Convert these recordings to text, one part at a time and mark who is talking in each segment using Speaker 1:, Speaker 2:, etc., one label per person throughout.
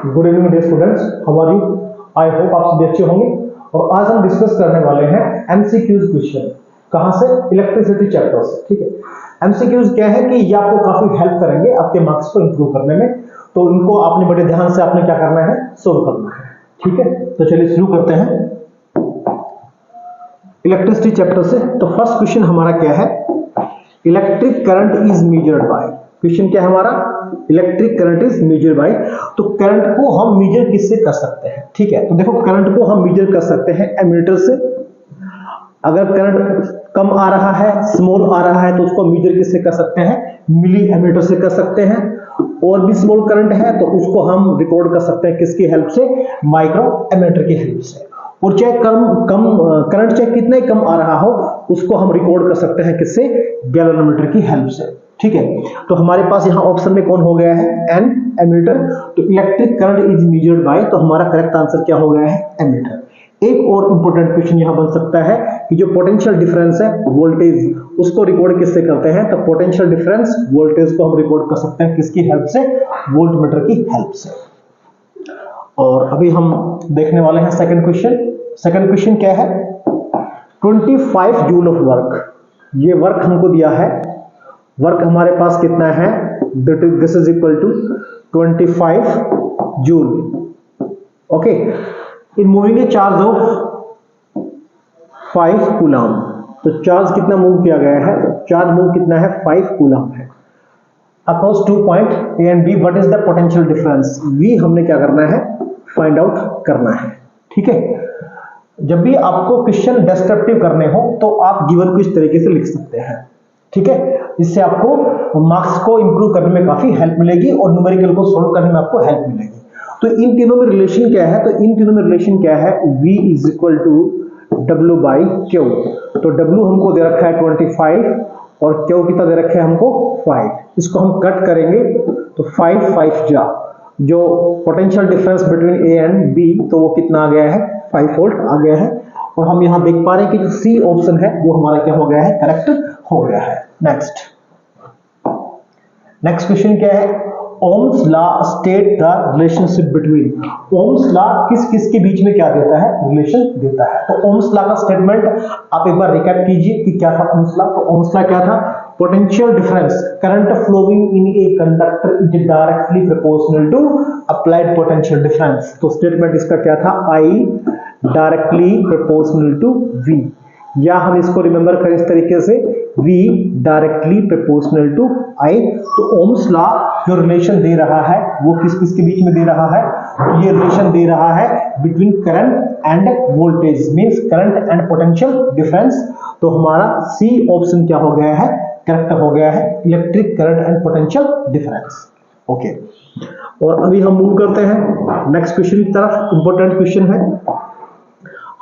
Speaker 1: Good evening dear students, how are you? I hope आप सभी अच्छे होंगे। और आज हम डिस्कस करने वाले हैं एमसीक्यूज क्वेश्चन। कहां से? इलेक्ट्रिसिटी चैप्टर से। ठीक है, एमसीक्यूज क्या है कि ये आपको काफी हेल्प करेंगे आपके मार्क्स को इंप्रूव करने में, तो इनको आपने बड़े ध्यान से आपने क्या करना है, सोल्व करना है। ठीक है, तो चलिए शुरू करते हैं इलेक्ट्रिसिटी चैप्टर से। तो फर्स्ट क्वेश्चन हमारा क्या है? Electric current is measured bye. Question क्या है हमारा? Electric current is measured by. तो करंट को हम मेजर किससे कर सकते हैं? ठीक है, तो देखो करंट को हम मेजर कर सकते हैं एमीटर से। अगर करंट कम आ रहा है, स्मॉल आ रहा है, तो उसको मेजर किससे कर सकते हैं? मिली एमीटर से कर सकते हैं। और भी स्मॉल करंट है तो उसको हम रिकॉर्ड कर सकते हैं किसकी हेल्प से? माइक्रो एमीटर की हेल्प से। और चाहे करंट चाहे कितना ही कम आ रहा हो, उसको हम रिकॉर्ड कर सकते हैं किससे? गैल्वेनोमीटर की हेल्प से। ठीक है, तो हमारे पास यहाँ ऑप्शन में कौन हो गया है? An, ammeter. तो electric current is measured by, तो हमारा करेक्ट आंसर क्या हो गया है? एमीटर। एक और इंपॉर्टेंट क्वेश्चन यहां बन सकता है कि जो पोटेंशियल डिफरेंस है वोल्टेज, उसको रिकॉर्ड किससे करते हैं? तो पोटेंशियल डिफरेंस वोल्टेज को हम रिकॉर्ड कर सकते हैं किसकी हेल्प से? वोल्टमीटर की हेल्प से। और अभी हम देखने वाले हैं सेकंड क्वेश्चन। सेकंड क्वेश्चन क्या है? 25 जूल ऑफ वर्क। ये वर्क हमको दिया है, वर्क हमारे पास कितना है? This is equal to 25 joule. Okay, in moving a charge of 5 coulomb. तो चार्ज कितना मूव किया गया है? तो चार्ज मूव कितना है? 5 कूलम है across 2 point A and B. What is the potential difference? We हमने क्या करना है? फाइंड आउट करना है। ठीक है, जब भी आपको क्वेश्चन डिस्क्रिप्टिव करने हो तो आप गिवन को इस तरीके से लिख सकते हैं। ठीक है, इससे आपको मार्क्स को इंप्रूव करने में काफी हेल्प मिलेगी और न्यूमेरिकल को सोल्व करने में आपको हेल्प मिलेगी। तो इन तीनों में रिलेशन क्या है? तो इन तीनों में रिलेशन क्या है? V is equal to W by Q। तो W हमको दे रखा है 25 और Q कितना दे रखा है हमको? 5। इसको हम कट करेंगे तो 5 5 जा, जो potential difference between A and B, तो वो कितना आ गया है? 5 वोल्ट आ गया है। और हम यहां देख पा रहे हैं कि जो सी ऑप्शन है वो हमारा क्या हो गया है? करेक्ट हो गया है। नेक्स्ट क्वेश्चन क्या है? Ohm's law state the relationship between. Ohm's law किस किस के बीच में क्या देता है? रिलेशन देता है। तो ओम्स लॉ का स्टेटमेंट आप एक बार रिकैप कीजिए कि क्या था ओम्स लॉ। तो ओम्स लॉ क्या था? Potential difference current flowing in a conductor is directly proportional to applied potential difference. तो स्टेटमेंट इसका क्या था? I directly proportional to V। या हम इसको रिमेंबर करें इस तरीके से, V directly proportional to I। तो ओम्स लॉ जो रिलेशन दे रहा है वो किस किस के बीच में दे रहा है? तो ये रिलेशन दे रहा है between current end voltage, means current and potential difference. तो हमारा सी ऑप्शन क्या हो गया है? करेक्ट हो गया है, electric current and potential difference. Okay, और अभी हम मूव करते हैं नेक्स्ट क्वेश्चन की तरफ। इंपॉर्टेंट क्वेश्चन है,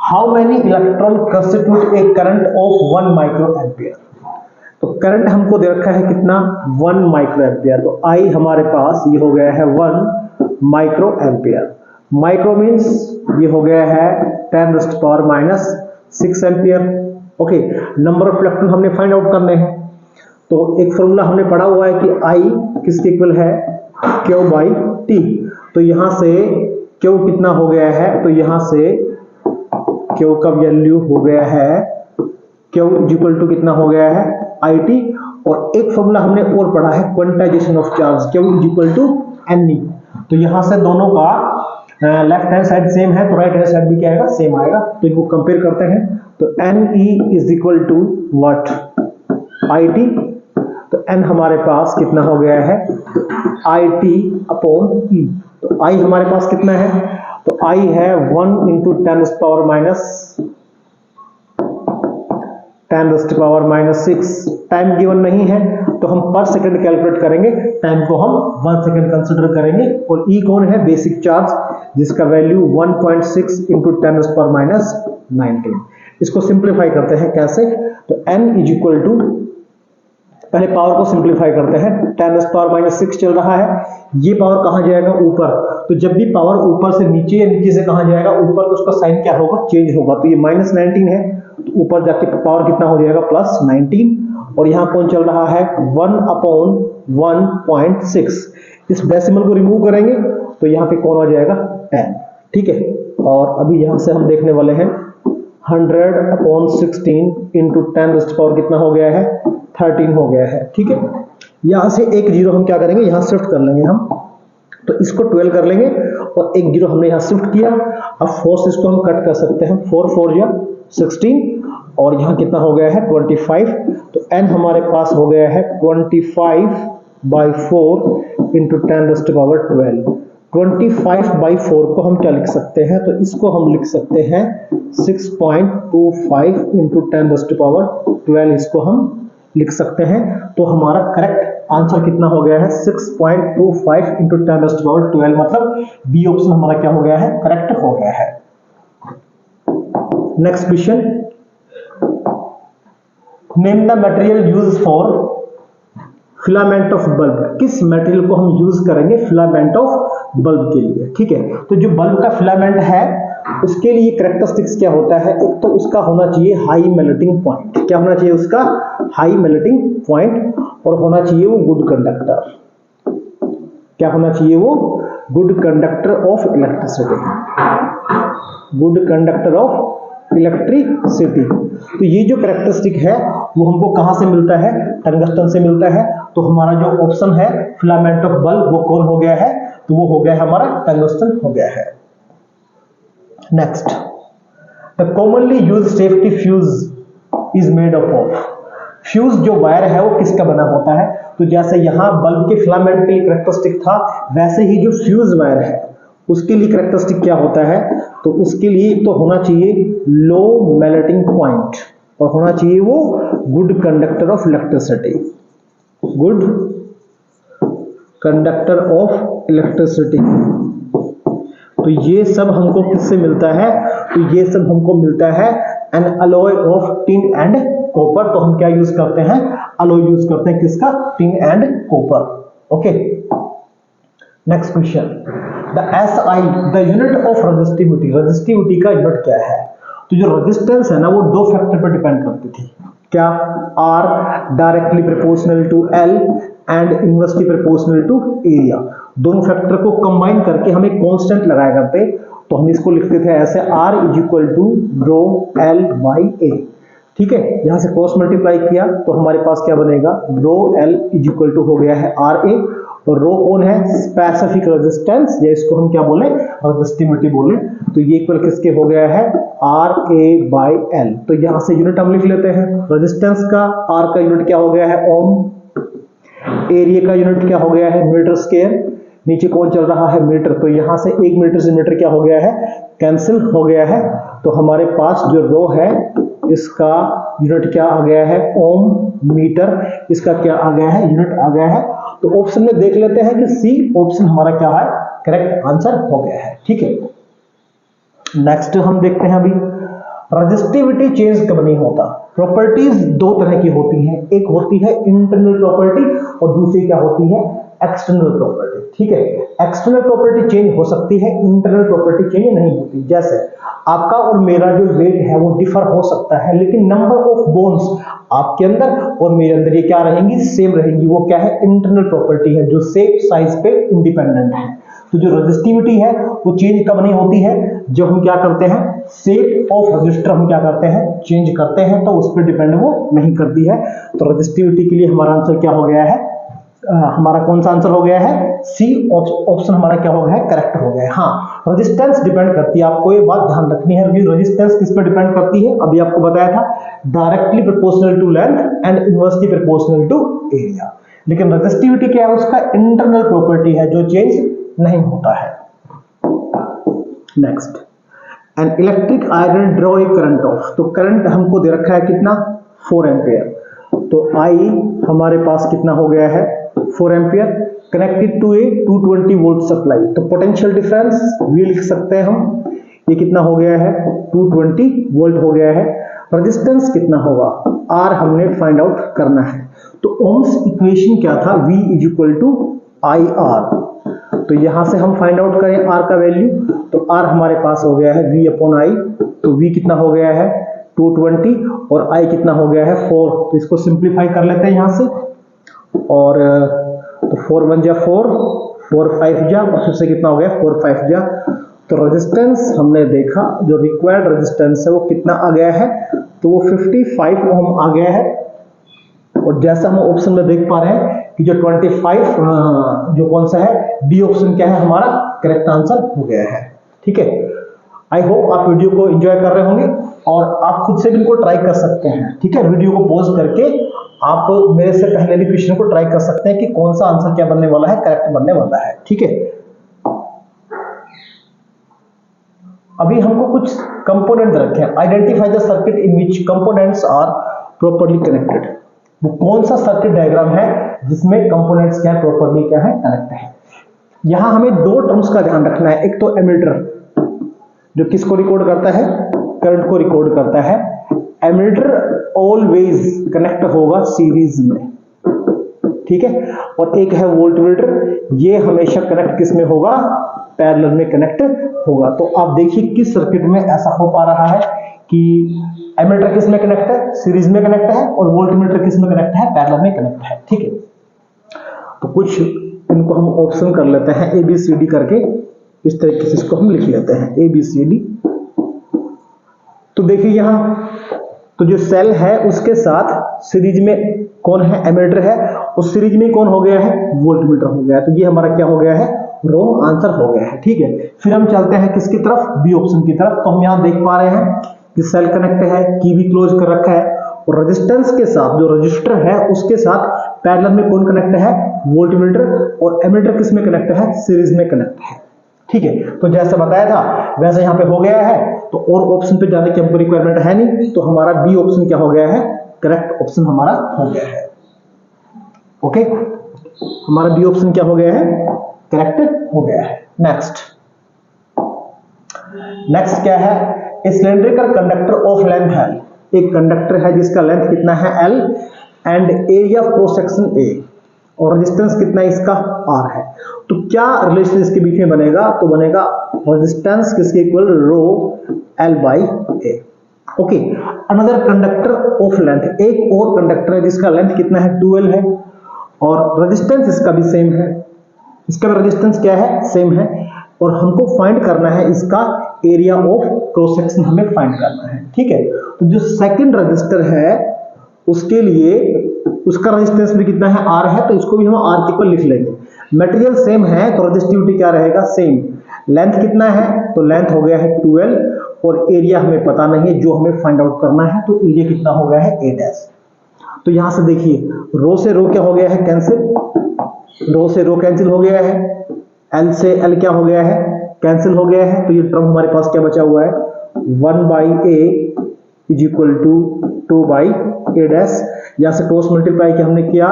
Speaker 1: how many electron constitute A current of 1 micro ampere. तो करंट हमको दे रखा है कितना? 1 माइक्रो एम्पियर। तो आई हमारे पास ये हो गया है 1 माइक्रो एम्पियर। माइक्रो मींस ये हो गया है 10⁻⁻6 ampere. Okay, number of electron हमने फाइंड आउट करने हैं। तो एक फॉर्मूला हमने पढ़ा हुआ है कि आई किसके इक्वल है? Q by T। तो यहां से Q कितना हो गया है? तो यहां से Q का वैल्यू हो गया है, Q इज इक्वल टू कितना हो गया है? IT। और एक फॉर्मूला हमने और पढ़ा है quantisation of charge, Q is equal to NE। तो यहां से दोनों का लेफ्ट हैंड साइड सेम है तो राइट हैंड साइड भी क्या आएगा? सेम आएगा। तो इनको कंपेयर करते हैं। तो NE is equal to what? IT। तो N हमारे पास कितना हो गया है? IT upon E। तो I हमारे पास कितना है? तो I है 1 इंटू 10⁻⁻6। टाइम गिवन नहीं है तो हम पर सेकंड कैलकुलेट करेंगे, टाइम को हम 1 सेकंड कंसीडर करेंगे। और E कौन है? बेसिक चार्ज, जिसका वैल्यू 1.6 इंटू 10⁻⁹। इसको सिंप्लीफाई करते हैं कैसे? तो N इज इक्वल टू, पहले पावर को सिंप्लीफाई करते हैं। 10⁻⁻6 चल रहा है, ये पावर कहां जाएगा? ऊपर। तो जब भी पावर ऊपर से नीचे या नीचे से कहां जाएगा? ऊपर, तो उसका साइन क्या होगा? चेंज होगा। तो ये -19 है तो ऊपर जाके पावर कितना हो जाएगा? +19। और यहां कौन चल रहा है? 1/1.6। इस डेसिमल को रिमूव करेंगे तो यहाँ पे कौन आ जाएगा 10, ठीक है। और अभी यहाँ से हम देखने वाले हैं 100/16 इंटू 10 पावर कितना हो गया है 13 हो गया है, ठीक है। यहाँ से एक जीरो हम क्या करेंगे यहाँ शिफ्ट कर लेंगे हम, तो इसको 12 कर लेंगे और एक जीरो हमने यहाँ शिफ्ट किया। अब 4 से इसको हम कट कर सकते हैं, 4 4 या 16 और यहाँ कितना हो गया है 25। तो n हमारे पास हो गया है 25/4 इंटू 10⁻12। 25/4 को हम क्या लिख सकते हैं, तो इसको हम लिख सकते हैं 6.25 इंटू 10⁻12 इसको हम लिख सकते हैं। तो हमारा करेक्ट आंसर कितना हो गया है 6.25 इंटू 10⁻12, मतलब बी ऑप्शन हमारा क्या हो गया है करेक्ट हो गया है। Next question, name the material use for filament of bulb. किस मटेरियल को हम यूज करेंगे फिलामेंट ऑफ बल्ब के लिए, ठीक है। तो जो बल्ब का फिलामेंट है उसके लिए कैरेक्टरिस्टिक्स क्या होता है, एक तो उसका होना चाहिए हाई मेल्टिंग पॉइंट, क्या होना चाहिए उसका हाई मेल्टिंग पॉइंट, और होना चाहिए वो गुड कंडक्टर, क्या होना चाहिए वो good conductor of electricity, good conductor of electricity. तो ये जो कैरेक्टरिस्टिक है वो हमको कहां से मिलता है, टंगस्टन से मिलता है। तो हमारा जो ऑप्शन है फिलामेंट ऑफ बल्ब वो कौन हो गया है, तो वो हो गया है हमारा टंगस्टन हो गया है। Next, the commonly used safety fuse is made up of. Fuse जो वायर है वो किसका बना होता है, तो जैसे यहां बल्ब के फिलामेंट के लिए कैरेक्टरिस्टिक था, वैसे ही जो फ्यूज वायर है उसके लिए कैरेक्टरिस्टिक क्या होता है, तो उसके लिए तो होना चाहिए लो मेल्टिंग पॉइंट और होना चाहिए वो good conductor of electricity, good conductor of electricity. तो ये सब हमको किससे मिलता है, तो ये सब हमको मिलता है N alloy of tin and copper. तो हम क्या यूज करते हैं, अलॉय यूज करते हैं, किसका, tin and copper. Okay, next question, the SI the unit of resistivity. Resistivity का यूनिट क्या है, तो जो रेजिस्टेंस है ना वो दो फैक्टर पर डिपेंड करती थी, क्या, R directly proportional to L and inversely proportional to area. दोनों फैक्टर को कंबाइन करके हम एक कांस्टेंट लगाया करते, तो हम इसको लिखते थे ऐसे R is equal to rho L by A, ठीक है। यहां से क्रॉस मल्टीप्लाई किया तो हमारे पास क्या बनेगा, rho L is equal to हो गया है आर ए, और रो कौन है स्पेसिफिक रेजिस्टेंस, या इसको हम क्या बोले रेजिस्टिविटी बोले। तो ये इक्वल किसके हो गया है आर ए बाई एल। तो यहां से यूनिट हम लिख लेते हैं, रेजिस्टेंस का आर का यूनिट क्या हो गया है ओम, एरिया का यूनिट क्या हो गया है मीटर स्क्वायर, नीचे कौन चल रहा है मीटर, तो यहां से 1 मीटर से मीटर क्या हो गया है कैंसिल हो गया है। तो हमारे पास जो रो है इसका यूनिट क्या आ गया है ओम मीटर, इसका क्या आ गया है यूनिट आ गया है। तो ऑप्शन में देख लेते हैं कि सी ऑप्शन हमारा क्या है करेक्ट आंसर हो गया है, ठीक है। नेक्स्ट हम देखते हैं अभी, रेजिस्टिविटी चेंज कब नहीं होता। प्रॉपर्टीज दो तरह की होती हैं, एक होती है इंटरनल प्रॉपर्टी और दूसरी क्या होती है एक्सटर्नल प्रॉपर्टी, ठीक है। एक्सटर्नल प्रॉपर्टी चेंज हो सकती है, इंटरनल प्रॉपर्टी चेंज नहीं होती। जैसे आपका और मेरा जो वेट है वो डिफर हो सकता है, लेकिन नंबर ऑफ बोन्स आपके अंदर और मेरे अंदर ये क्या रहेंगी सेम रहेंगी। वो क्या है इंटरनल प्रॉपर्टी है जो शेप साइज पे इंडिपेंडेंट है। तो जो रेजिस्टिविटी है वो चेंज कब नहीं होती है, जब हम क्या करते हैं शेप ऑफ रजिस्टर हम क्या करते हैं चेंज करते हैं, तो उस पर डिपेंड वो नहीं करती है। तो रेजिस्टिविटी के लिए हमारा आंसर क्या हो गया है, हमारा कौन सा आंसर हो गया है सी ऑप्शन हमारा क्या हो गया है करेक्ट हो गया है। हाँ, रेजिस्टेंस डिपेंड करती है, आपको ये बात ध्यान रखनी है कि रेजिस्टेंस किस पर डिपेंड करती है, अभी आपको बताया था directly proportional to length and inversely proportional to area. लेकिन रेजिस्टिविटी क्या है उसका इंटरनल प्रॉपर्टी है जो चेंज नहीं होता है। Next, an electric iron draw a current of. तो करंट हमको दे रखा है कितना 4 एम्पियर, तो आई हमारे पास कितना हो गया है 4 ampere connected to a 220 volt supply. तो पोटेंशियल डिफरेंस वी लिख सकते हैं हम, ये कितना हो गया है 220 वोल्ट हो गया है। रेजिस्टेंस कितना होगा आर हमने फाइंड आउट करना है। तो ओम्स इक्वेशन क्या था V is equal to I R. तो यहां से हम फाइंड आउट करें R का वैल्यू, तो R हमारे पास हो गया है V अपॉन I। तो V कितना हो गया है 220 और I कितना हो गया है 4। तो इसको सिंप्लीफाई कर लेते हैं यहां से, और तो 4 1 जा 4, 4 5 जा और फिर से कितना हो गया 4 5 जा। तो रेजिस्टेंस हमने देखा जो रिक्वायर्ड रेजिस्टेंस है वो कितना आ गया है, तो वो 55 ओम आ गया है। और जैसा हम ऑप्शन में देख पा रहे हैं कि जो 25 जो कौन सा है, डी ऑप्शन क्या है हमारा करेक्ट आंसर हो गया है। ठीक है, आई होप आप वीडियो को एंजॉय कर रहे होंगे और आप खुद से भी इनको ट्राई कर सकते हैं। ठीक है, वीडियो को पॉज करके आप मेरे से पहले भी क्वेश्चन को ट्राई कर सकते हैं कि कौन सा आंसर क्या बनने वाला है, करेक्ट बनने वाला है। ठीक है, अभी हमको कुछ कंपोनेंट रखे हैं। Identify the circuit in which components are properly connected. वो कौन सा सर्किट डायग्राम है जिसमें कंपोनेंट्स क्या है, प्रॉपर्ली क्या है, कनेक्ट है। यहां हमें दो टर्म्स का ध्यान रखना है। एक तो एमीटर जो किसको रिकॉर्ड करता है, करंट को रिकॉर्ड करता है। एमीटर ऑलवेज कनेक्ट होगा सीरीज में। ठीक है, और एक है वोल्टमीटर, ये हमेशा कनेक्ट किस में होगा, पैरेलल में कनेक्ट होगा। तो आप देखिए किस सर्किट में ऐसा हो पा रहा है कि एमीटर किस में कनेक्ट है, सीरीज में कनेक्ट है, और वोल्टमीटर किस में कनेक्ट है, पैरेलल में कनेक्ट है। ठीक है, तो कुछ इनको हम ऑप्शन कर लेते हैं ए बी सी डी करके, इस तरीके से इसको हम लिख लेते हैं ए बी सी डी। तो देखिए यहां तो जो सेल है उसके साथ सीरीज में कौन है, एमीटर है, उस सीरीज में कौन हो गया है, वोल्टमीटर हो गया है। तो ये हमारा क्या हो गया है, रॉन्ग आंसर हो गया है। ठीक है, फिर हम चलते हैं किसकी तरफ, बी ऑप्शन की तरफ। तो हम यहां देख पा रहे हैं कि सेल कनेक्ट है, की भी क्लोज कर रखा है, और रेजिस्टेंस के साथ जो रजिस्टर है उसके साथ पैरेलल में कौन कनेक्ट है, वोल्टमीटर, और एमीटर किस में कनेक्ट है, सीरीज में कनेक्ट है। ठीक है, तो जैसा बताया था वैसे यहां पे हो गया है। तो और ऑप्शन पे जाने की हमको रिक्वायरमेंट है नहीं, तो हमारा बी ऑप्शन क्या हो गया है, करेक्ट ऑप्शन हमारा हो गया है। ओके, हमारा बी ऑप्शन क्या हो गया है, करेक्ट हो गया है। नेक्स्ट क्या है, ए cylindrical conductor of length L. एक कंडक्टर है जिसका लेंथ कितना है L, and area of cross section A, और रेजिस्टेंस कितना है इसका आर है। तो क्या रिलेशन इसके बीच में बनेगा, तो बनेगा रेजिस्टेंस किसके equal, row L by A. Okay, another conductor of length, एक और कंडक्टर है जिसका लेंथ कितना है 12 है, और रेजिस्टेंस इसका भी सेम है, इसका भी रेजिस्टेंस क्या है, सेम है, और हमको फाइंड करना है इसका एरिया ऑफ क्रॉस सेक्शन, हमें फाइंड करना है। ठीक है, तो जो सेकंड रजिस्टर है उसके लिए उसका रेजिस्टेंस भी कितना है, आर है, तो इसको भी हम आर के इक्वल लिख लेंगे। मटेरियल सेम है तो रेजिस्टिविटी क्या रहेगा, सेम। लेंथ कितना है, तो लेंथ हो गया है 12, और एरिया हमें पता नहीं है, जो हमें फाइंड आउट करना है, तो एरिया कितना हो गया है ए डैश। तो यहां से देखिए रो से रो क्या हो गया है, कैंसिल, रो से रो कैंसिल हो गया है, एल से एल क्या हो गया है, कैंसिल हो गया है। तो ये टर्म हमारे पास क्या बचा हुआ है, 1 by A is equal to 2 by A dash. यहां से क्रॉस मल्टीप्लाई क्या हमने किया,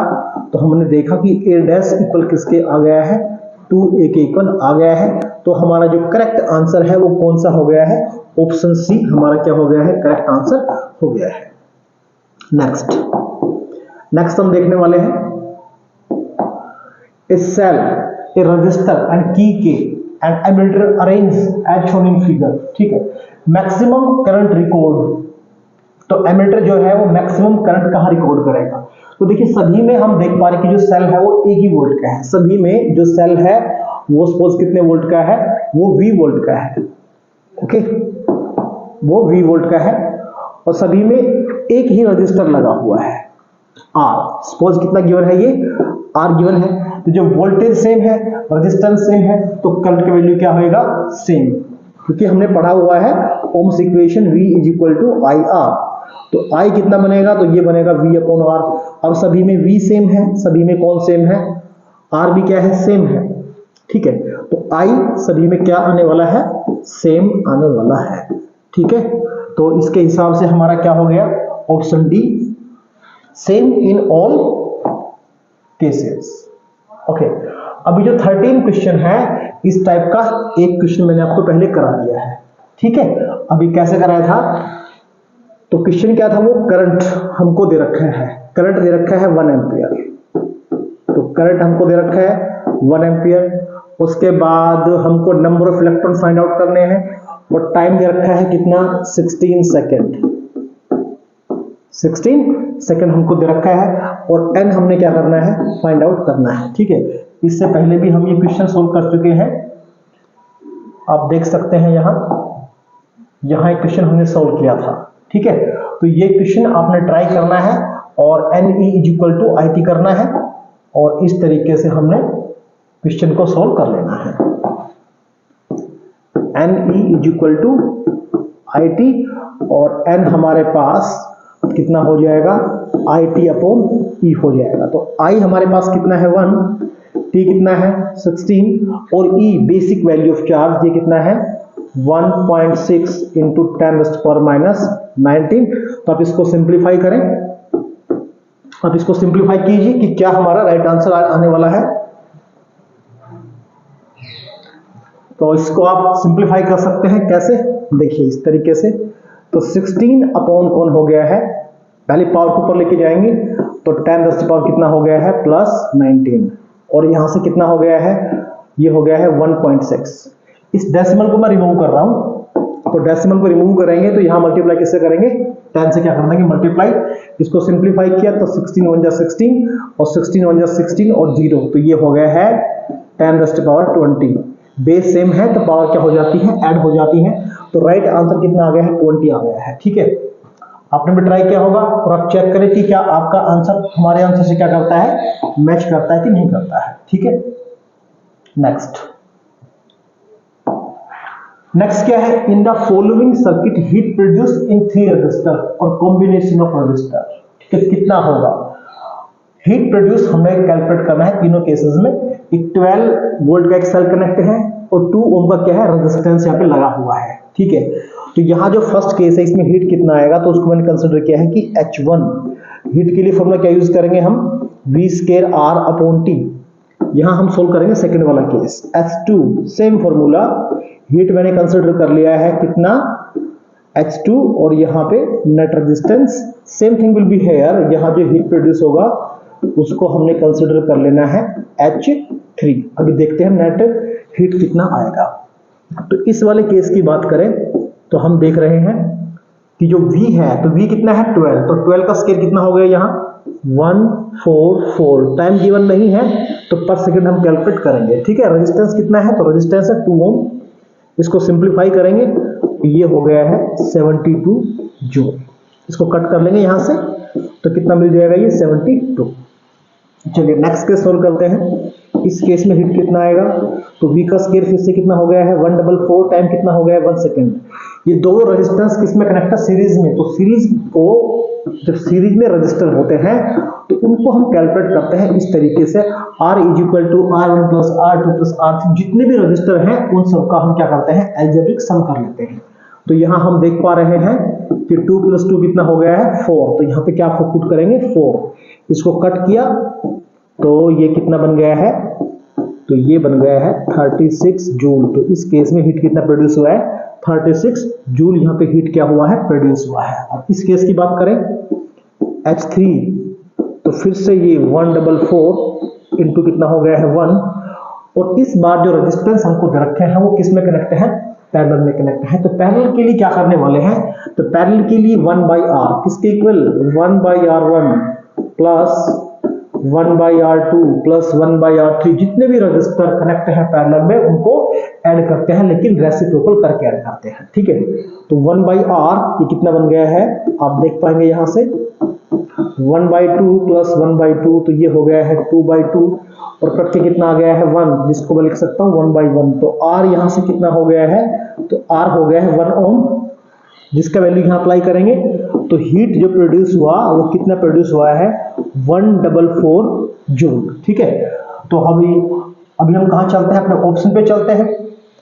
Speaker 1: तो हमने देखा कि ए डैश इक्वल किसके आ गया है, 2a के इक्वल आ गया है। तो हमारा जो करेक्ट आंसर है वो कौन सा हो गया है, ऑप्शन सी हमारा क्या हो गया है, करेक्ट आंसर हो गया है। नेक्स्ट हम देखने वाले हैं, a cell, a resistor and key K and ammeter arrange as shown in figure. ठीक है, मैक्सिमम करंट रिकॉर्ड, तो एमीटर जो है वो मैक्सिमम करंट कहां रिकॉर्ड करेगा। तो देखिए सभी में हम देख पा रहे हैं कि जो सेल है वो एक ही वोल्ट का है, सभी में जो सेल है वो सपोज कितने वोल्ट का है, वो V वोल्ट का है। ओके, वो V वोल्ट का है, और सभी में एक ही रजिस्टर लगा हुआ है R। सपोज कितना गिवन है, ये R गिवन है। तो जो वोल्टेज सेम है, रेजिस्टेंस सेम है, तो करंट का वैल्यू क्या होगा, सेम, क्योंकि हमने पढ़ा हुआ है Ohm's equation V is equal to IR। तो I कितना बनेगा, तो ये बनेगा V अपॉन R। अब सभी में V सेम है, सभी में कौन सेम है, R भी क्या है, सेम है। ठीक है, तो I सभी में क्या आने वाला है, सेम आने वाला है। ठीक है, तो इसके हिसाब से हमारा क्या हो गया, option D, same in all cases. Okay, अभी जो 13 क्वेश्चन है इस टाइप का एक क्वेश्चन मैंने आपको पहले करा दिया है। ठीक है, अभी कैसे कराया था, तो क्वेश्चन क्या था, वो करंट हमको दे रखा है, करंट दे रखा है 1 एम्पियर। तो करंट हमको दे रखा है 1 एम्पियर, उसके बाद हमको number of electron find out करने हैं, और टाइम दे रखा है कितना, 16 सेकेंड, 16 सेकेंड हमको दे रखा है, और n हमने क्या करना है, फाइंड आउट करना है। ठीक है, इससे पहले भी हम ये क्वेश्चन सोल्व कर चुके हैं, आप देख सकते हैं यहाँ एक क्वेश्चन हमने सोल्व किया था। ठीक है, तो ये क्वेश्चन आपने ट्राई करना है और NE = IT करना है और इस तरीके से हमने क्वेश्चन को सोल्व कर लेना है। NE = IT और N हमारे पास कितना हो जाएगा, IT/E हो जाएगा। तो I हमारे पास कितना है 1, T कितना है 16 और E basic value of charge ये कितना है 1.6 इंटू 10⁻⁻19। तो आप इसको सिंप्लीफाई करें, आप इसको सिंप्लीफाई कीजिए कि क्या हमारा राइट आंसर आने वाला है। तो इसको आप सिंप्लीफाई कर सकते हैं कैसे, देखिए इस तरीके से। तो 16 अपॉन कौन हो गया है, पहले पावर को ऊपर लेके जाएंगे तो 10⁻⁻ कितना हो गया है +19 और यहां से कितना हो गया है, ये हो गया है 1.6। इस डेसिमल को मैं रिमूव कर रहा हूं, तो डेसिमल को रिमूव करेंगे तो यहां मल्टीप्लाई किससे करेंगे, 10 से क्या कर देंगे मल्टीप्लाई। इसको सिंप्लीफाई किया तो 16 1 जा 16 और 16 1 जा 16 और 0, तो ये हो गया है 10⁻20। बेस सेम है तो पावर क्या हो जाती है, ऐड हो जाती है। तो राइट आंसर कितना आ गया है 20 आ गया है। ठीक है, आपने भी ट्राई किया होगा और आप चेक करें कि क्या आपका आंसर हमारे आंसर से क्या करता है, मैच करता है कि नहीं करता है। ठीक है, नेक्स्ट क्या है, in the following circuit heat produced in 3 register और कॉम्बिनेशन ऑफ रजिस्टर। ठीक है, कितना होगा हीट प्रोड्यूस हमें कैलकुलेट करना है तीनों केसेस में। एक 12 वोल्ट का एक सेल कनेक्ट है और 2 ओम का क्या है रेजिस्टेंस यहाँ पे लगा हुआ है। ठीक है, तो यहाँ जो फर्स्ट केस है इसमें हीट कितना आएगा, तो उसको मैंने कंसिडर किया है कि H1। हीट के लिए फॉर्मूला क्या यूज करेंगे हम, V²R/T। यहां हम सोल्व करेंगे सेकंड वाला case H2, same formula. Heat मैंने कंसिडर कर लिया है कितना H2 और यहाँ पे net resistance same thing will be here. यहाँ जो हीट प्रोड्यूस होगा उसको हमने कंसिडर कर लेना है H3। अभी देखते हैं नेट हीट कितना आएगा। तो इस वाले केस की बात करें तो हम देख रहे हैं कि जो V है, तो V कितना है 12, तो 12 का स्क्वायर कितना हो गया यहाँ 144। टाइम गिवन नहीं है तो पर सेकंड हम कैलकुलेट करेंगे। ठीक है, रेजिस्टेंस कितना है, तो रेजिस्टेंस है 2 ओम। इसको सिंप्लीफाई करेंगे तो ये हो गया है 72 जूल। इसको कट कर लेंगे यहां से तो कितना मिल जाएगा ये 72। चलिए नेक्स्ट केस सोल्व करते हैं। इस केस में हीट कितना आएगा, तो V का स्क्वायर फिर से कितना हो गया है 144, टाइम कितना हो गया है 1 सेकंड। ये दो रेजिस्टेंस किसमें कनेक्ट है, सीरीज में। तो सीरीज को जब सीरीज में रजिस्टर होते हैं तो उनको हम कैलकुलेट करते हैं इस तरीके से, R = R1 + R2 + R3। जितने भी रजिस्टर हैं उन सबका हम क्या करते हैं, अलजेब्रिक सम कर लेते हैं। तो यहाँ हम देख पा रहे हैं कि 2 + 2 कितना हो गया है 4, तो यहाँ पे क्या पुट करेंगे 4। इसको कट किया तो ये कितना बन गया है, तो ये बन गया है 36 जूल। तो इस केस में हीट कितना प्रोड्यूस हुआ है 36 जूल। यहाँ पे हीट क्या हुआ है, प्रोड्यूस हुआ है। अब इस केस की बात करें H3, तो फिर से ये 144 इंटू कितना हो गया है 1, और इस बार जो रेजिस्टेंस हमको दे रखे हैं वो किस में कनेक्ट है, पैरेलल में कनेक्ट है। तो पैरेलल के लिए क्या करने वाले हैं, तो पैरेलल के लिए 1/R किसके equal 1/R1 plus 1/R2 plus 1/R3। जितने भी रजिस्टर कनेक्ट है पैरेलल में उनको ऐड करते हैं, लेकिन रेसिप्रोकल करके ऐड करते हैं। ठीक है, तो 1/R ये कितना बन गया है, आप देख पाएंगे यहां से 1/2 प्लस 1/2, तो ये हो गया है 2/2 और कट के कितना आ गया है 1, जिसको मैं लिख सकता हूं 1/1। तो R यहां से कितना हो गया है, तो R हो गया है 1 ओम, जिसका वैल्यू यहां अप्लाई करेंगे तो हीट जो प्रोड्यूस हुआ वो कितना प्रोड्यूस हुआ है 144 जूल। ठीक है, तो अभी हम कहां चलते हैं, अपने ऑप्शन पे चलते हैं।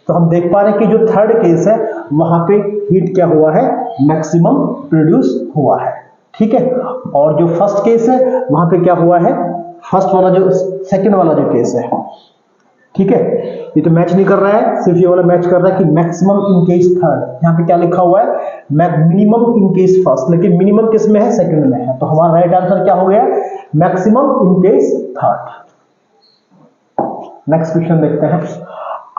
Speaker 1: तो हम देख पा रहे हैं कि जो थर्ड केस है वहां पे हीट क्या हुआ है, मैक्सिमम प्रोड्यूस हुआ है। ठीक है, और जो फर्स्ट केस है वहां पे क्या हुआ है, फर्स्ट वाला जो सेकंड वाला जो केस है। ठीक है, ये तो मैच नहीं कर रहा है, सिर्फ ये वाला मैच कर रहा है कि मैक्सिमम इन केस थर्ड। यहाँ पे क्या लिखा हुआ है, मिनिमम इन केस फर्स्ट, लेकिन मिनिमम किस में है, सेकंड में है। तो हमारा राइट आंसर क्या हो गया, maximum in case third. Next question देखते हैं।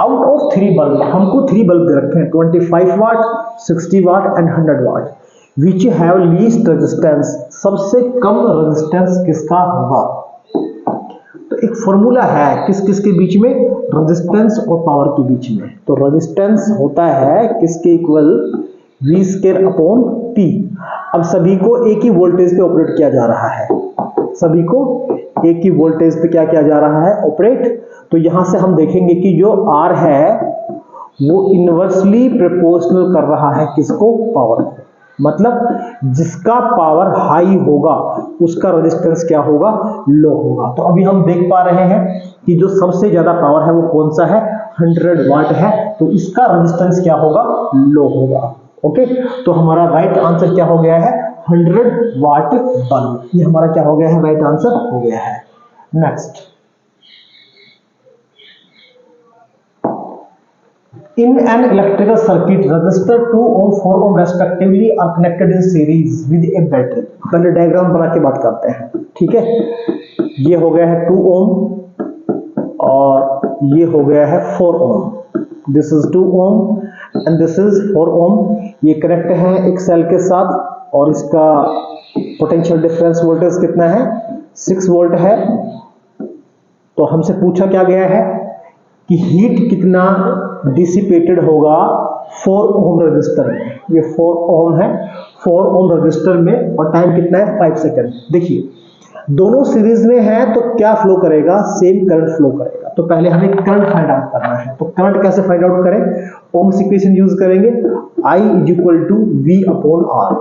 Speaker 1: आउट ऑफ 3 बल्ब, हमको 3 बल्ब दे रखे हैं 25 watt, 60 watt and 100 watt, which have least resistance. सबसे कम रेजिस्टेंस किसका होगा। तो एक फॉर्मूला है किस किस के बीच में, रेजिस्टेंस और पावर के बीच में। तो रेजिस्टेंस होता है किसके equal, V square upon T। अब सभी को एक ही वोल्टेज पे ऑपरेट किया जा रहा है, सभी को एक ही वोल्टेज पे क्या किया जा रहा है, ऑपरेट। तो यहां से हम देखेंगे कि जो R है वो इनवर्सली प्रोपोर्शनल कर रहा है किसको, पावर को। मतलब जिसका पावर हाई होगा उसका रेजिस्टेंस क्या होगा, लो होगा। तो अभी हम देख पा रहे हैं कि जो सबसे ज्यादा पावर है वो कौन सा है, 100 वाट है, तो इसका रेजिस्टेंस क्या होगा, लो होगा। ओके, तो हमारा राइट आंसर क्या हो गया है, 100 वाट बल्ब। ये हमारा क्या हो गया है, राइट आंसर हो गया है। Next, in an electrical circuit resistor 2 ohm 4 ohm respectively are connected in series with a battery। पहले डायग्राम बना के बात करते हैं, ठीक है। ये हो गया है 2 ohm और ये हो गया है 4 ohm। This is 2 ohm and this is 4 ohm। ये कनेक्ट है एक सेल के साथ और इसका पोटेंशियल डिफरेंस वोल्टेज कितना है, 6 वोल्ट है। तो हमसे पूछा क्या गया है कि हीट कितना डिसिपेटेड होगा 4 ओम रजिस्टर में। ये 4 ओम है, 4 ओम रजिस्टर में, और टाइम कितना है, 5 सेकंड। देखिए दोनों सीरीज में है तो क्या फ्लो करेगा, सेम करंट फ्लो करेगा। तो पहले हमें करंट फाइंड आउट करना है। तो करंट कैसे फाइंड आउट करें, ओम्स इक्वेशन यूज करेंगे, I = V अपॉन R।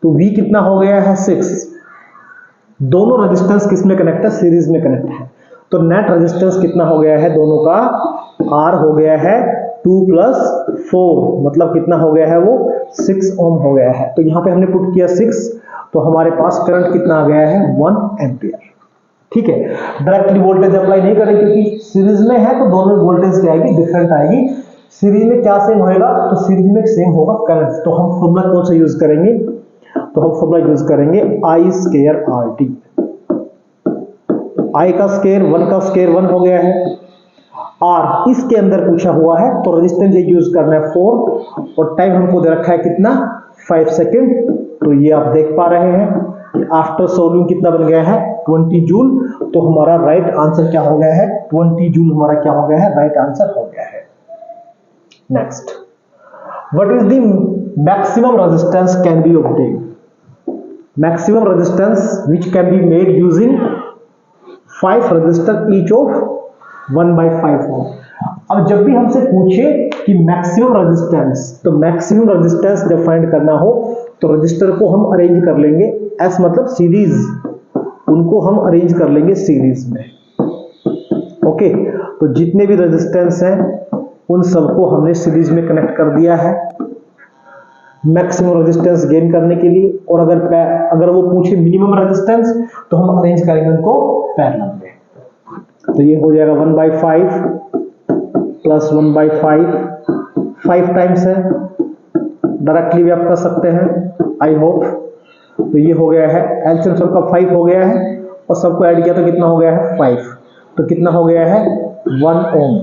Speaker 1: तो V कितना हो गया है, 6। दोनों रेजिस्टेंस किस में कनेक्ट है, सीरीज में कनेक्ट है। तो नेट रेजिस्टेंस कितना हो गया है दोनों का, R हो गया है 2 + 4, मतलब कितना हो गया है वो, 6 ओम हो गया है। तो यहाँ पे हमने पुट किया 6, तो हमारे पास करंट कितना आ गया है, 1 एम्पियर। ठीक है, डायरेक्टली वोल्टेज अप्लाई नहीं करें क्योंकि सीरीज में है, तो दोनों वोल्टेज क्या आएगी, डिफरेंट आएगी। सीरीज में क्या सेम होएगा, तो सीरीज में सेम होगा करंट। तो हम फॉर्मूला कौन सा यूज करेंगे, तो हम फॉर्मूला यूज करेंगे I²RT। I का स्क्वायर 1 का स्क्वायर 1 हो गया है, R इसके अंदर पूछा हुआ है तो रेजिस्टेंस ये यूज करना है 4, और टाइम हमको दे रखा है कितना, 5 सेकंड। तो ये आप देख पा रहे हैं आफ्टर सोल्विंग कितना बन गया है, 20 जूल। तो हमारा राइट आंसर क्या हो गया है, 20 जूल हमारा क्या हो गया है, राइट आंसर हो गया है। Next, what is the maximum resistance can be obtained, maximum resistance which can be made using 5 register each of 1/5 ओम। अब जब भी हमसे पूछे कि मैक्सिमम रेजिस्टेंस, तो मैक्सिमम रेजिस्टेंस जब फाइंड करना हो तो रजिस्टर को हम अरेंज कर लेंगे, एस मतलब सीरीज, उनको हम अरेंज कर लेंगे सीरीज में। ओके, तो जितने भी रेजिस्टेंस हैं उन सबको हमने सीरीज में कनेक्ट कर दिया है मैक्सिमम रेजिस्टेंस गेन करने के लिए। और अगर वो पूछे मिनिमम रेजिस्टेंस तो हम अरेंज करेंगे उनको पैरेलल में। तो ये हो जाएगा 1/5 प्लस 1/5, 5 टाइम्स है, डायरेक्टली भी आप कर सकते हैं, आई होप। तो ये हो गया है, एलसीएम सबका 5 हो गया है और सबको ऐड किया तो कितना हो गया है, 5। तो कितना हो गया है, 1 ओम।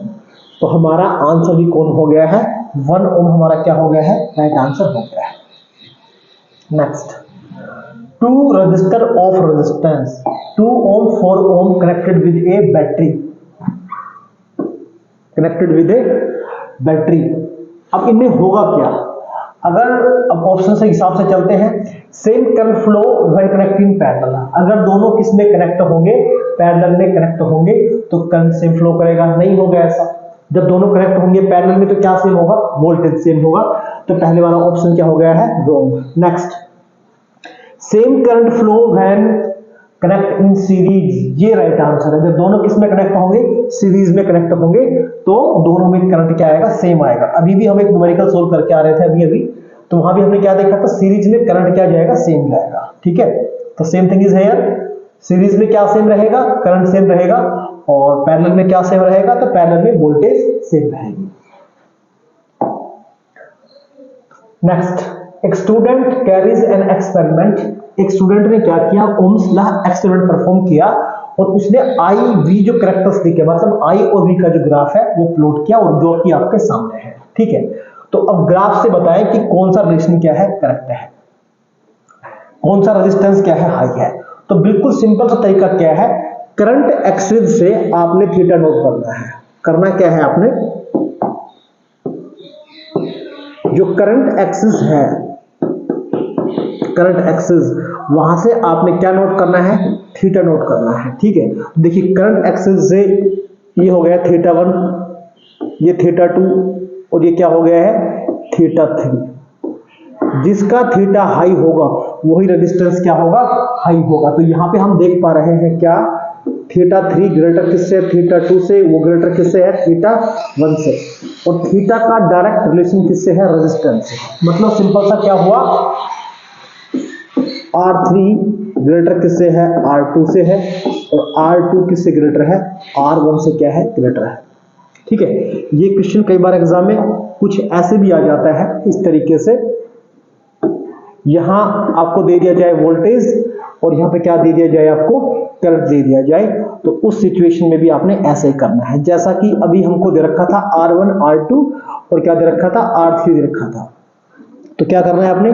Speaker 1: तो हमारा आंसर भी कौन हो गया है, 1 ओम हमारा क्या हो गया है, राइट आंसर हो गया है। Next, 2 resistor of resistance 2 ohm 4 ohm connected with a battery, connected with a battery. अब इनमें होगा क्या, अगर अब ऑप्शन से हिसाब से चलते हैं, same current flow when connecting parallel. अगर दोनों किस में कनेक्ट होंगे, पैरेलल में कनेक्ट होंगे तो करंट सेम फ्लो करेगा, नहीं होगा ऐसा। जब दोनों कनेक्ट होंगे पैरेलल में तो क्या सेम होगा, वोल्टेज सेम होगा। तो पहले वाला ऑप्शन क्या हो गया है, wrong. Next, same current flow when connect in series, ये राइट आंसर है। जब दोनों किस में कनेक्ट होंगे, सीरीज में कनेक्ट होंगे, तो दोनों में करंट क्या आएगा, सेम आएगा। अभी भी हम एक न्यूमेरिकल सोल्व करके आ रहे थे अभी, तो वहां भी हमने क्या देखा था, सीरीज में करंट क्या जाएगा, सेम जाएगा। ठीक है, तो same thing is here, series में क्या सेम रहेगा, करंट सेम रहेगा, और पैरेलल में क्या सेम रहेगा, तो पैरेलल में वोल्टेज सेम रहेगी। नेक्स्ट, एक स्टूडेंट कैरीज एन एक्सपेरिमेंट, एक स्टूडेंट ने क्या किया, ओम्स लॉ एक्सपेरिमेंट परफॉर्म किया और उसने आई वी जो कैरेक्टरिस्टिक है, मतलब आई और वी का जो ग्राफ है वो प्लॉट किया, और जो कि आपके सामने है। ठीक है, तो अब ग्राफ से बताएं कि कौन सा रिलेशन क्या है, करेक्ट है, कौन सा रेजिस्टेंस क्या है, हाई है। तो बिल्कुल सिंपल सा तरीका क्या है, करंट एक्सिस से आपने थीटा नोट करना है। करना क्या है आपने, जो करंट एक्सिस है, करंट एक्सिस, वहां से आपने क्या नोट करना है, थीटा नोट करना है। ठीक है, देखिए करंट एक्सिस से ये हो गया थीटा 1, ये थीटा 2 और ये क्या हो गया है थीटा 3। जिसका थीटा हाई होगा वही रेजिस्टेंस क्या होगा, हाई होगा। तो यहां पे हम देख पा रहे हैं क्या, थीटा 3 ग्रेटर किससे, थीटा 2 से, वो ग्रेटर किससे है, थीटा 1 से। और थीटा का डायरेक्ट रिलेशन किससे है, रेजिस्टेंस से। मतलब सिंपल सा क्या हुआ, R3 ग्रेटर किससे है, R2 से है, और R2 किससे ग्रेटर है, R1 से क्या है, ग्रेटर है। ठीक है, ये क्वेश्चन कई बार एग्जाम में कुछ ऐसे भी आ जाता है इस तरीके से, यहां आपको दे दिया जाए वोल्टेज और यहां पे क्या दे दिया जाए, आपको करंट दे दिया जाए। तो उस सिचुएशन में भी आपने ऐसे ही करना है, जैसा कि अभी हमको दे रखा था R1 R2 और क्या दे रखा था, R3 दे रखा था। तो क्या करना है आपने,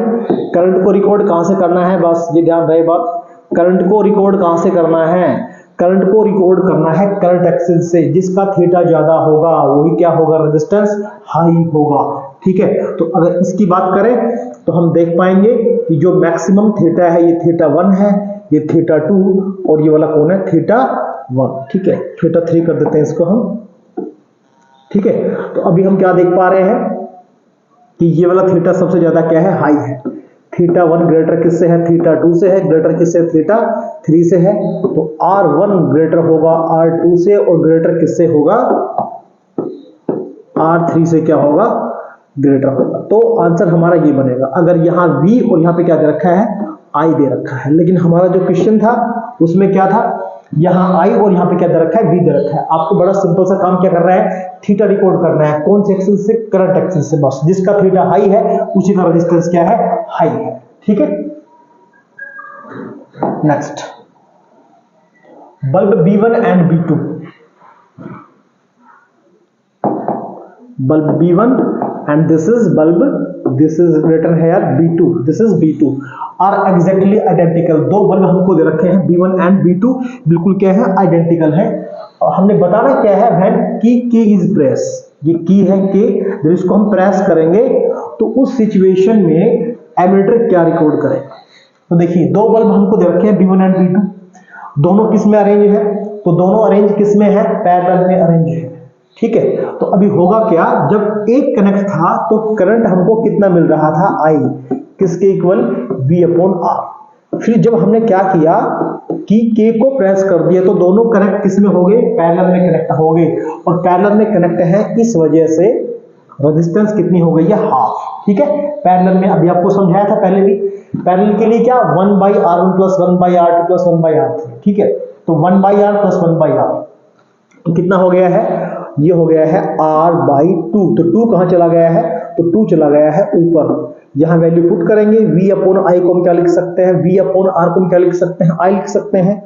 Speaker 1: करंट को रिकॉर्ड कहां से करना है, बस ये ध्यान रहे बात, करंट को रिकॉर्ड कहां से करना है, करंट को रिकॉर्ड करना है करंट एक्सिस से। जिसका थीटा ज्यादा होगा वही क्या होगा, रेजिस्टेंस हाई होगा। ठीक है, तो अगर इसकी बात करें तो हम देख पाएंगे कि जो मैक्सिमम थीटा है ये थीटा 1 है, ये थीटा 2 और ये वाला कौन है, थीटा 1। ठीक है, थीटा 3 कर देते हैं इसको हम। ठीक है, तो अभी हम क्या देख पा रहे हैं कि ये वाला थीटा सबसे ज्यादा क्या है, हाई है। थीटा 1 ग्रेटर किससे है, थीटा 2 से है, ग्रेटर किससे, थीटा 3 से है। तो R1 ग्रेटर होगा R2 से और ग्रेटर किससे होगा, R3 से क्या होगा, ग्रेटर होगा। तो आंसर हमारा ये बनेगा। अगर यहाँ V और यहाँ पे क्या दे रखा है, I दे रखा है, लेकिन हमारा जो क्वेश्चन था उसमें क्या था, यहाँ I और यहाँ पे क्या दे रखा है, V दे रखा है। आपको बड़ा सिंपल सा काम क्या करना है, थीटा रिकॉर्ड करना है। कौन से एक्सिस से, करंट एक्सिस से। बस जिसका थीटा हाई है उसी का रेजिस्टेंस क्या है, हाई है। ठीक है, next, bulb B1 and B2, bulb B1 and this is bulb, this is written here B2, this is B2 are exactly identical। दो बल्ब हमको दे रखे हैं B1 and B2, बिल्कुल क्या है, आइडेंटिकल है। और हमने बताना क्या है, when key is press, ये की है के, जब इसको हम प्रेस करेंगे तो उस सिचुएशन में एमीटर क्या रिकॉर्ड करेगा। तो देखिए दो बल्ब हमको दे रखे हैं B1 एंड B2, दोनों किस में अरेंज है, तो दोनों अरेंज किस में है, पैरेलल में अरेंज है। ठीक है, तो अभी होगा क्या, जब एक कनेक्ट था तो करंट हमको कितना मिल रहा था, I, किसके इक्वल, V/R। फिर जब हमने क्या किया कि K को प्रेस कर दिया तो दोनों कनेक्ट किस में हो गए, पैरेलल में कनेक्ट हो गए। और पैरेलल में कनेक्ट है, इस वजह से रेजिस्टेंस कितनी हो गई है, हाफ। ठीक है, पैरेलल में अभी आपको समझाया था पहले भी, पैरेलल के लिए क्या, 1/R1 plus 1/R2 plus 1/R3। ठीक है, तो 1/R प्लस 1/R तो कितना हो गया है, ये हो गया है R/2। तो 2 कहां चला गया है, तो 2 चला गया है ऊपर। यहां वैल्यू पुट करेंगे, V/I को हम क्या लिख सकते हैं, V/R को हम क्या लिख सकते हैं, I लिख सकते हैं।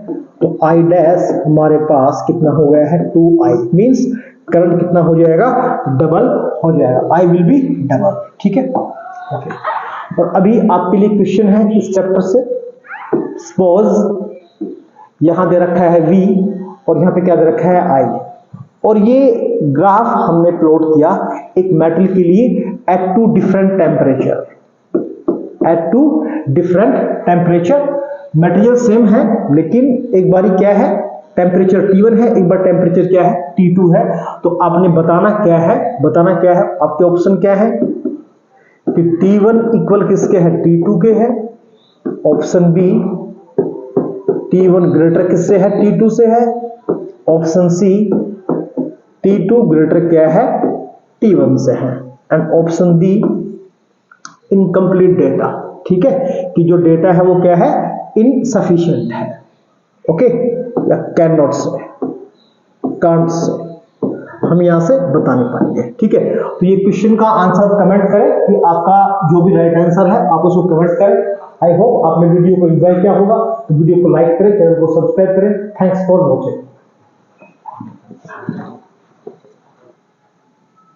Speaker 1: तो I डैश हमारे पास कितना हो गया है, 2I, मींस करंट कितना हो जाएगा, डबल हो जाएगा, I विल बी डबल। ठीक है, ओके। और अभी आपके लिए क्वेश्चन है इस चैप्टर से, सपोज यहां दे रखा है V और यहां पे क्या दे रखा है, I, और ये ग्राफ हमने प्लॉट किया एक मेटल के लिए at two different temperature, at two different temperature. Material same है लेकिन एक बारी क्या है, टेम्परेचर T1 है, एक बार टेम्परेचर क्या है, T2 है। तो आपने बताना क्या है, बताना क्या है, आपके ऑप्शन क्या है कि T1 इक्वल किसके है, T2 के है। ऑप्शन बी, T1 ग्रेटर किससे है, T2 से है। ऑप्शन सी, T2 ग्रेटर क्या है, T1 से है। And option D, incomplete data. ठीक है, कि जो डेटा है वो क्या है, इनसफिशिएंट है। ओके, या कैन नॉट से, कांट से, हम यहां से बता नहीं पाएंगे। ठीक है, तो ये क्वेश्चन का आंसर कमेंट करें कि आपका जो भी राइट आंसर है आप उसको कमेंट करें। आई होप आपने वीडियो को एंजॉय किया होगा, तो वीडियो को लाइक करें, चैनल को सब्सक्राइब करें। Thanks for watching.